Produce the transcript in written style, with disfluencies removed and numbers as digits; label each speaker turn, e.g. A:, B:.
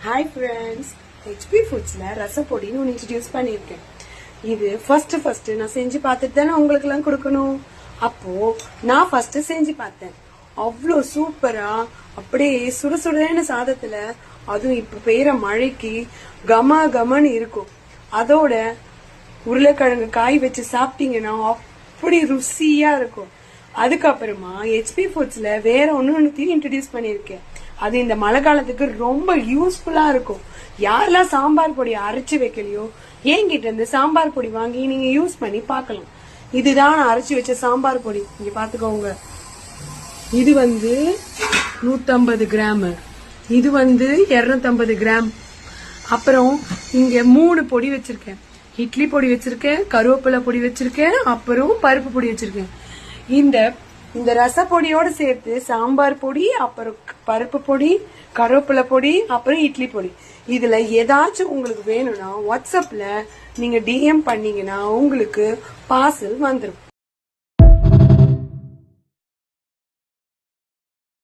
A: Hi friends, HP ஃபுட்ஸ்ல ரசப்பொடின்னு ஒன்று introduce பண்ணியிருக்கேன். இது ஃபர்ஸ்ட் நான் செஞ்சு பார்த்துட்டு தானே உங்களுக்கு எல்லாம் கொடுக்கணும். அப்போ நான் ஃபர்ஸ்ட் செஞ்சு பார்த்தேன். அவ்வளோ சூப்பரா, அப்படியே சுடுசுடுன்னு சாதத்துல, அதுவும் இப்ப பெய்யற மழைக்கு கம கமன்னு இருக்கும். அதோட உருளைக்கிழங்கு காய் வச்சு சாப்பிட்டீங்கன்னா அப்படி ருசியா இருக்கும். அதுக்கப்புறமா ஹெச்பி ஃபுட்ஸ்ல வேற ஒன்னு இன்ட்ரடியூஸ் பண்ணிருக்கேன். அது இந்த மழை காலத்துக்கு ரொம்ப யூஸ்ஃபுல்லா இருக்கும். யாரெல்லாம் சாம்பார் பொடி அரைச்சு வைக்கலையோ என்கிட்ட இருந்து சாம்பார் பொடி வாங்கி நீங்க யூஸ் பண்ணி பார்க்கலாம். இதுதான் நான் அரைச்சு வச்ச சாம்பார் பொடி. இங்க பாத்துக்கோங்க. இது 150 கிராம், இது 250 கிராம். அப்புறம் இங்க 3 பொடி வச்சிருக்கேன். இட்லி பொடி வச்சிருக்கேன், கருவேப்பிலை பொடி வச்சிருக்கேன், அப்புறம் பருப்பு பொடி வச்சிருக்கேன். இந்த ரசப்பொடியோட சேர்த்து சாம்பார் பொடி, அப்புறம் பருப்பு பொடி, கருவேப்பிலை பொடி, அப்புறம் இட்லி பொடி. இதுல ஏதாச்சும் உங்களுக்கு வேணும்னா வாட்ஸ்அப்ல நீங்க டிஎம் பண்ணீங்கன்னா உங்களுக்கு பார்சல் வந்துடும்.